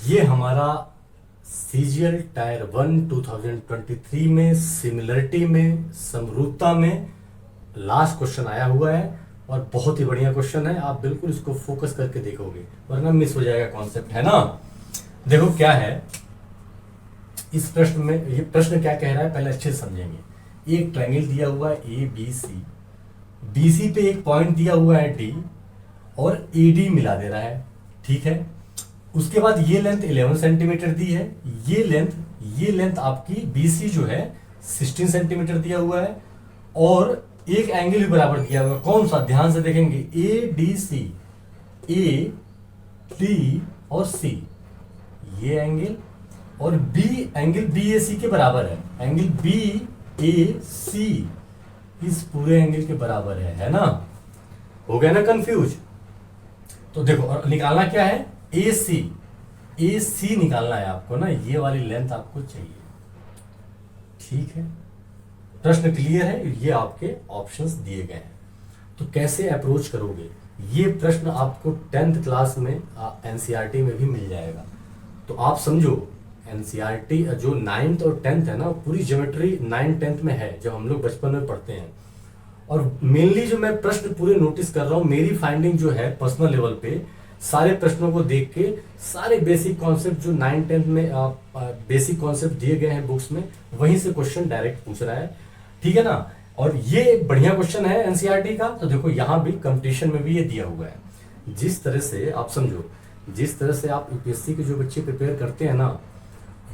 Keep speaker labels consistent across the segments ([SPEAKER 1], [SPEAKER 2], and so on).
[SPEAKER 1] ये हमारा CGL tyre 1 2023 में सिमिलरिटी में समरूपता में लास्ट क्वेश्चन आया हुआ है और बहुत ही बढ़िया क्वेश्चन है। आप बिल्कुल इसको फोकस करके देखोगे वरना मिस हो जाएगा कॉन्सेप्ट, है ना। देखो क्या है इस प्रश्न में, ये प्रश्न क्या कह रहा है पहले अच्छे से समझेंगे। एक ट्रायंगल दिया हुआ है A B C, B C पे एक पॉइंट दिया हुआ है डी और ए डी मिला दे रहा है, ठीक है। उसके बाद ये लेंथ 11 सेंटीमीटर दी है, ये लेंथ आपकी BC जो है 16 सेंटीमीटर दिया हुआ है और एक एंगल भी बराबर दिया हुआ है। कौन सा, ध्यान से देखेंगे, ADC, A D और C ये एंगल और B एंगल BAC के बराबर है। एंगल BAC इस पूरे एंगल के बराबर है ना। हो गया ना कंफ्यूज। तो देखो और निकालना क्या है, AC निकालना है आपको ना, ये वाली लेंथ आपको चाहिए, ठीक है। प्रश्न क्लियर है, ये आपके ऑप्शंस दिए गए हैं। तो कैसे अप्रोच करोगे, ये प्रश्न आपको 10th क्लास में एनसीईआरटी में भी मिल जाएगा। तो आप समझो एनसीईआरटी जो 9th और 10th है ना, पूरी ज्योमेट्री 9th 10th में है जब हम लोग बचपन में पढ़ते हैं। और मेनली जो मैं प्रश्न पूरे नोटिस कर रहा हूं, मेरी फाइंडिंग जो है पर्सनल लेवल पे सारे प्रश्नों को देख के सारे बेसिक कॉन्सेप्ट जो 9th 10th में बेसिक कॉन्सेप्ट दिए गए हैं बुक्स में, वहीं से क्वेश्चन डायरेक्ट पूछ रहा है, ठीक है ना। और ये एक बढ़िया क्वेश्चन है एनसीईआरटी का। तो देखो यहां भी कंपटीशन में भी ये दिया हुआ है। जिस तरह से आप समझो, जिस तरह से आप यूपीएससी के जो बच्चे प्रिपेयर करते हैं ना,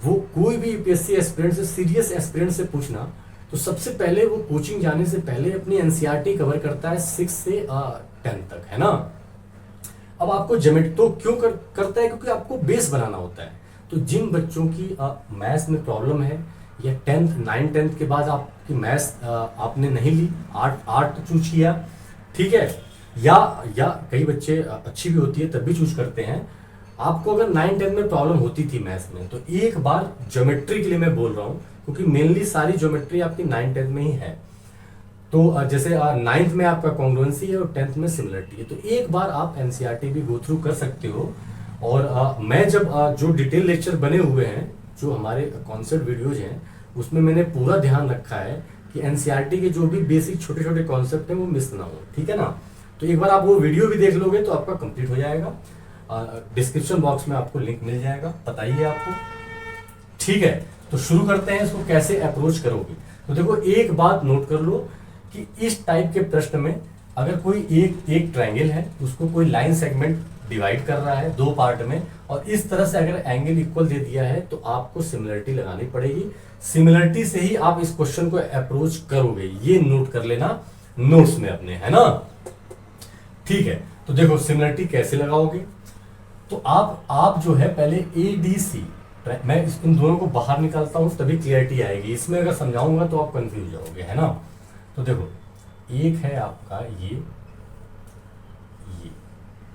[SPEAKER 1] वो कोई भी यूपीएससी एस्पिरेंट से, सीरियस एस्पिरेंट से पूछना, तो सबसे पहले वो कोचिंग जाने से पहले अपनी एनसीईआरटी कवर करता है 6 से 10 तक, है ना। अब आपको ज्योमेट्री तो क्यों करता है, क्योंकि आपको बेस बनाना होता है। तो जिन बच्चों की मैथ्स में प्रॉब्लम है या 10th 9 10th के बाद आपकी मैथ्स आपने नहीं ली, आर्ट चूज किया, ठीक है, या कई बच्चे अच्छी भी होती है तब भी चूज करते हैं। आपको अगर 9 10 में प्रॉब्लम होती थी मैथ्स में, तो एक बार ज्योमेट्री के लिए मैं बोल रहा हूँ, क्योंकि मेनली सारी ज्योमेट्री आपकी 9 10 में ही है। तो जैसे 9th में आपका कॉन्ग्रुएंसी है और 10th में सिमिलरिटी है। तो एक बार आप एनसीईआरटी भी गो थ्रू कर सकते हो। और मैं जब जो डिटेल लेक्चर बने हुए हैं, जो हमारे कॉन्सेप्ट वीडियोज हैं, उसमें मैंने पूरा ध्यान रखा है कि एनसीईआरटी के जो भी बेसिक छोटे छोटे कॉन्सेप्ट हैं वो मिस ना हो, ठीक है ना। तो एक बार आप वो वीडियो भी देख लोगे तो आपका कंप्लीट हो जाएगा। डिस्क्रिप्शन बॉक्स में आपको लिंक मिल जाएगा, बताइए आपको, ठीक है। तो शुरू करते हैं, इसको कैसे अप्रोच करोगे। तो देखो एक बात नोट कर लो कि इस टाइप के प्रश्न में अगर कोई एक ट्रायंगल है, उसको कोई लाइन सेगमेंट डिवाइड कर रहा है 2 पार्ट में, और इस तरह से अगर एंगल इक्वल दे दिया है, तो आपको सिमिलरिटी लगानी पड़ेगी। सिमिलरिटी से ही आप इस क्वेश्चन को अप्रोच करोगे, ये नोट कर लेना नोट्स में अपने, है ना, ठीक है। तो देखो सिमिलरिटी कैसे लगाओगे। तो आप जो है पहले ADC, मैं इन दोनों को बाहर निकालता हूं तभी क्लियरिटी आएगी। इसमें अगर समझाऊंगा तो आप कंफ्यूज जाओगे, है ना। तो देखो एक है आपका ये,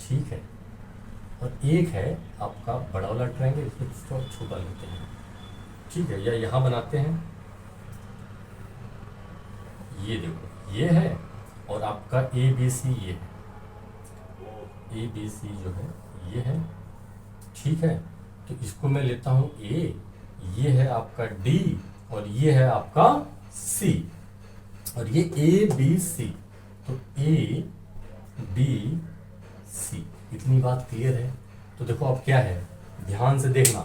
[SPEAKER 1] ठीक है, और एक है आपका बड़ा वाला ट्रायंगल, इसको छोटा लेते हैं, ठीक है, या यहां बनाते हैं, ये देखो ये है, और आपका ABC ये है, ABC जो है ये है, ठीक है। तो इसको मैं लेता हूं A, ये है आपका D और ये है आपका C, और ये ABC, तो ABC, इतनी बात क्लियर है। तो देखो अब क्या है, ध्यान से देखना,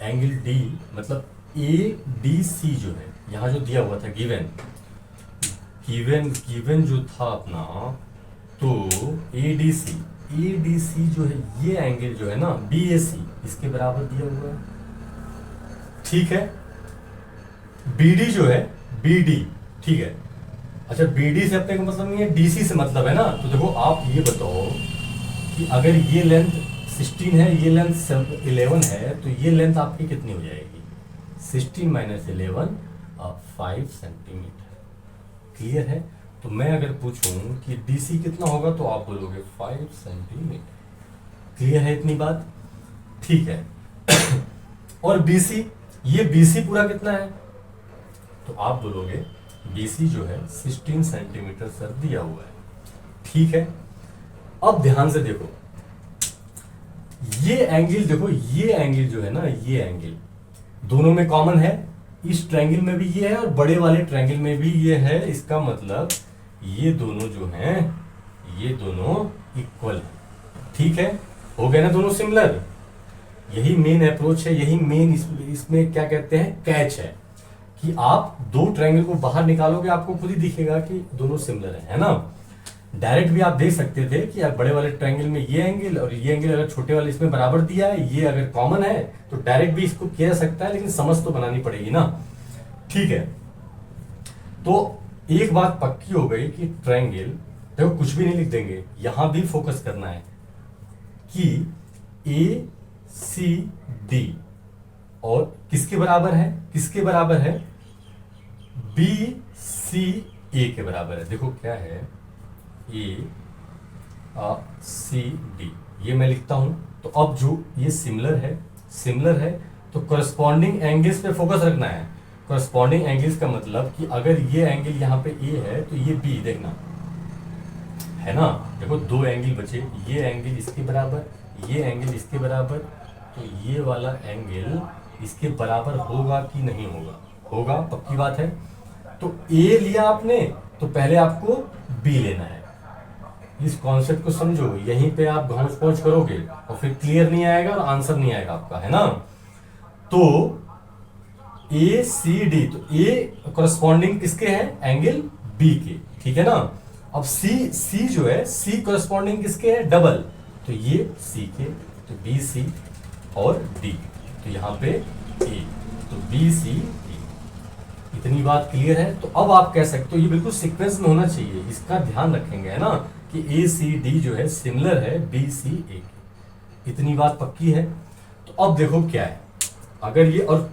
[SPEAKER 1] एंगल D मतलब ADC जो है, यहां जो दिया हुआ था गिवन जो था अपना, तो ADC जो है, ये एंगल जो है ना BAC, इसके बराबर दिया हुआ है, ठीक है। BD जो है BD, ठीक है। अच्छा BD से अपने को मतलब नहीं है, DC से मतलब है ना। तो देखो आप ये बताओ कि अगर ये लेंथ 16 है, ये लेंथ 11 है, तो ये लेंथ आपकी कितनी हो जाएगी, 16 - 11 5 सेंटीमीटर, क्लियर है। तो मैं अगर पूछूं कि DC कितना होगा, तो आप बोलोगे 5 सेंटीमीटर, क्लियर है इतनी बात, ठीक है। और BC, ये BC पूरा कितना है, तो आप बोलोगे BC जो है 16 सेंटीमीटर सर दिया हुआ है, ठीक है। अब ध्यान से देखो, ये एंगल देखो, ये एंगल जो है ना, ये एंगल दोनों में कॉमन है, इस ट्रायंगल में भी ये है और बड़े वाले ट्रायंगल में भी ये है। इसका मतलब ये दोनों जो हैं, ये दोनों इक्वल है। ठीक है, हो गए ना दोनों सिमिलर। यही मेन अप्रोच है, यही मेन इसमें क्या कहते हैं, कैच है, कि आप दो ट्रायंगल को बाहर निकालोगे आपको खुद ही दिखेगा कि दोनों सिमिलर है ना। डायरेक्ट भी आप देख सकते थे कि आप बड़े वाले ट्रायंगल में ये एंगल और ये एंगल अगर छोटे वाले इसमें बराबर दिया है, ये अगर कॉमन है तो डायरेक्ट भी इसको किया जा सकता है, लेकिन समझ तो बनानी पड़ेगी ना। ठीक है, तो एक बात पक्की हो गई कि ट्रायंगल, देखो कुछ भी नहीं लिख देंगे, यहां भी फोकस करना है कि ए सी डी और किसके बराबर है, किसके बराबर है, बी सी ए के बराबर है। देखो क्या है, ए सी डी, ये मैं लिखता हूं। तो अब जो ये सिमिलर है, सिमिलर है तो करस्पॉन्डिंग एंगल्स पे फोकस रखना है। करस्पॉन्डिंग एंगल्स का मतलब कि अगर ये एंगल यहाँ पे ए है तो ये बी, देखना है ना। देखो दो एंगल बचे, ये एंगल इसके बराबर, ये एंगल इसके बराबर, तो ये वाला एंगल इसके बराबर होगा कि नहीं होगा, होगा, पक्की बात है। तो ए लिया आपने तो पहले आपको बी लेना है। इस कॉन्सेप्ट को समझो, यहीं पे आप घोंच पहुंच करोगे और फिर क्लियर नहीं आएगा और आंसर नहीं आएगा आपका, है ना। तो ए सी डी, तो ए करस्पॉन्डिंग किसके हैं, एंगल बी के, ठीक है ना। अब सी जो है, सी करस्पॉन्डिंग किसके है, डबल, तो ये सी के, तो बी सी और डी, तो यहाँ पे ए, तो बी सी डी। इतनी बात क्लियर है। तो अब आप कह सकते हो, ये बिल्कुल सीक्वेंस में होना चाहिए, इसका ध्यान रखेंगे, है ना, कि ए सी डी जो है सिमिलर है बी सी ए के। इतनी बात पक्की है। तो अब देखो क्या है, अगर ये और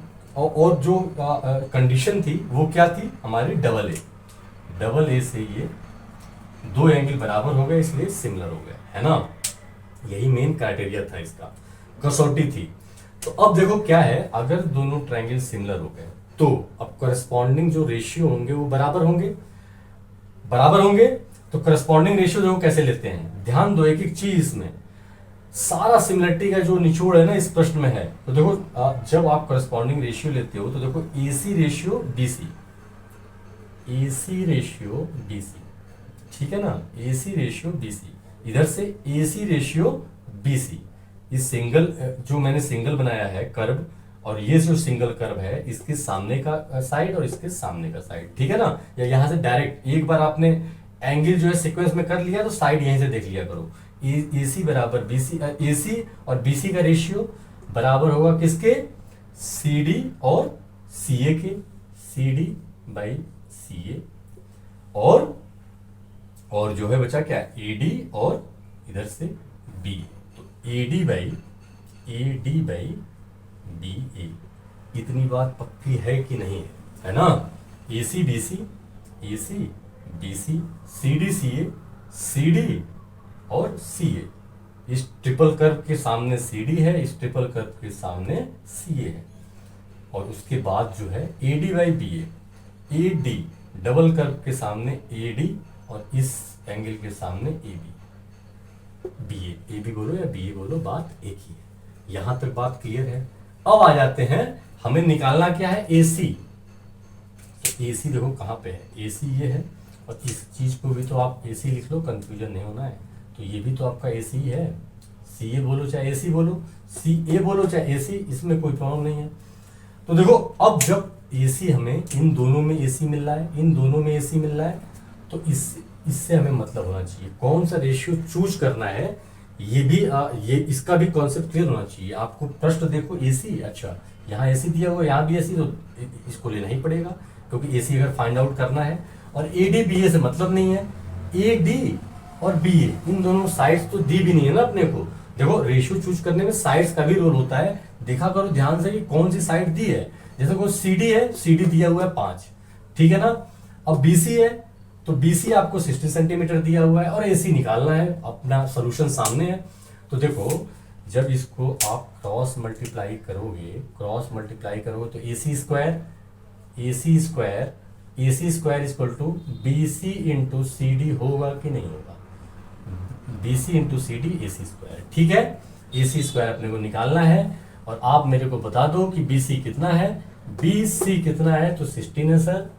[SPEAKER 1] जो कंडीशन थी वो क्या थी हमारी, डबल ए से ये दो एंगल बराबर हो गए इसलिए सिमिलर हो गए, है ना। यही मेन क्राइटेरिया था, इसका कसौटी थी। तो अब देखो क्या है, अगर दोनों ट्रायंगल सिमिलर हो गए तो अब करस्पॉन्डिंग जो रेशियो होंगे वो बराबर होंगे, बराबर होंगे। तो करस्पॉन्डिंग रेशियो जो कैसे लेते हैं, ध्यान दो एक एक चीज इसमें, सारा सिमिलरिटी का जो निचोड़ है ना इस प्रश्न में है। तो देखो जब आप करस्पॉन्डिंग रेशियो लेते हो तो देखो AC ratio BC, AC ratio BC, ठीक है ना, एसी रेशियो बीसी, इधर से एसी रेशियो बीसी। इस सिंगल जो मैंने सिंगल बनाया है कर्व, और ये जो सिंगल कर्व है इसके सामने का साइड और इसके सामने का साइड, ठीक है ना। या यहां से डायरेक्ट एक बार आपने एंगल जो है सीक्वेंस में कर लिया तो साइड यहीं से देख लिया करो। एसी बराबर बीसी, एसी और बीसी का रेशियो बराबर होगा किसके, सीडी और सीए के, सीडी बाई सीए, और जो है बचा क्या, एडी और इधर से बी, तो एडी बाई बी ए। इतनी बात पक्की है कि नहीं है ना। AC BC, AC BC, CD CA, CD और सीए। इस ट्रिपल कर्व के सामने सीडी है, इस ट्रिपल कर्व के सामने सीए है, और उसके बाद जो है AD by B A, AD double curve के सामने एडी और इस एंगल के सामने ए बी बोलो या बी ए बोलो, बात एक ही है। यहां तक बात क्लियर है। अब आ जाते हैं, हमें निकालना क्या है, एसी। तो एसी देखो कहां पे है, एसी ये है, और इस चीज को भी तो आप एसी लिख लो, कंफ्यूजन नहीं होना है। तो ये भी तो आपका एसी है, सी ए बोलो चाहे एसी बोलो, सी ए बोलो चाहे एसी, इसमें कोई प्रॉब्लम नहीं है। तो देखो अब जब एसी हमें इन दोनों में एसी मिल रहा है, इन दोनों में एसी मिल रहा है, तो इससे हमें मतलब होना चाहिए कौन सा रेशियो चूज करना है। ये भी ये इसका भी कॉन्सेप्ट क्लियर होना चाहिए आपको। प्रश्न देखो एसी, अच्छा यहाँ एसी दिया हुआ, यहाँ भी एसी, तो इसको लेना ही पड़ेगा क्योंकि एसी अगर फाइंड आउट करना है। और एडी बी ए से मतलब नहीं है, ए डी और बी ए इन दोनों साइड्स तो दी भी नहीं है ना अपने को। देखो रेशियो चूज करने में साइड्स का भी रोल होता है, देखा करो ध्यान से कि कौन सी साइड दी है। जैसे कोई सीडी है, सीडी दिया हुआ है 5, ठीक है ना। अब बीसी है तो बीसी आपको 60 सेंटीमीटर दिया हुआ है और एसी निकालना है, अपना सोल्यूशन सामने है। तो देखो जब इसको आप क्रॉस मल्टीप्लाई करोगे तो AC square equal to BC into C D होगा कि नहीं होगा, BC into C D AC square, ठीक है। ए सी स्क्वायर अपने को निकालना है, और आप मेरे को बता दो कि बी सी कितना है। बी सी कितना है, तो 16 है सर,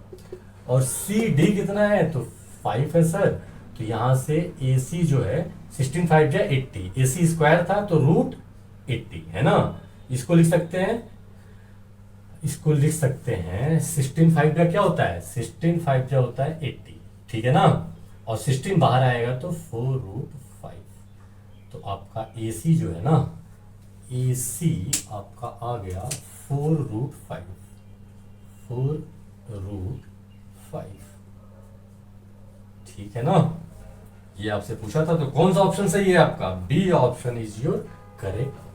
[SPEAKER 1] और सी डी कितना है, तो 5 है सर। तो यहां से ए सी जो है 16 5 जा 80, ए सी स्क्वायर था तो रूट 80 है ना। इसको लिख सकते हैं, इसको लिख सकते हैं 16 5 का क्या होता है, 16 5 का होता है 80, ठीक है ना। और 16 बाहर आएगा तो 4 रूट 5। तो आपका ए सी जो है ना, ए सी आपका आ गया 4 रूट 5, 4 रूट 5, ठीक है ना। ये आपसे पूछा था, तो कौन सा ऑप्शन सही है आपका, B option is your correct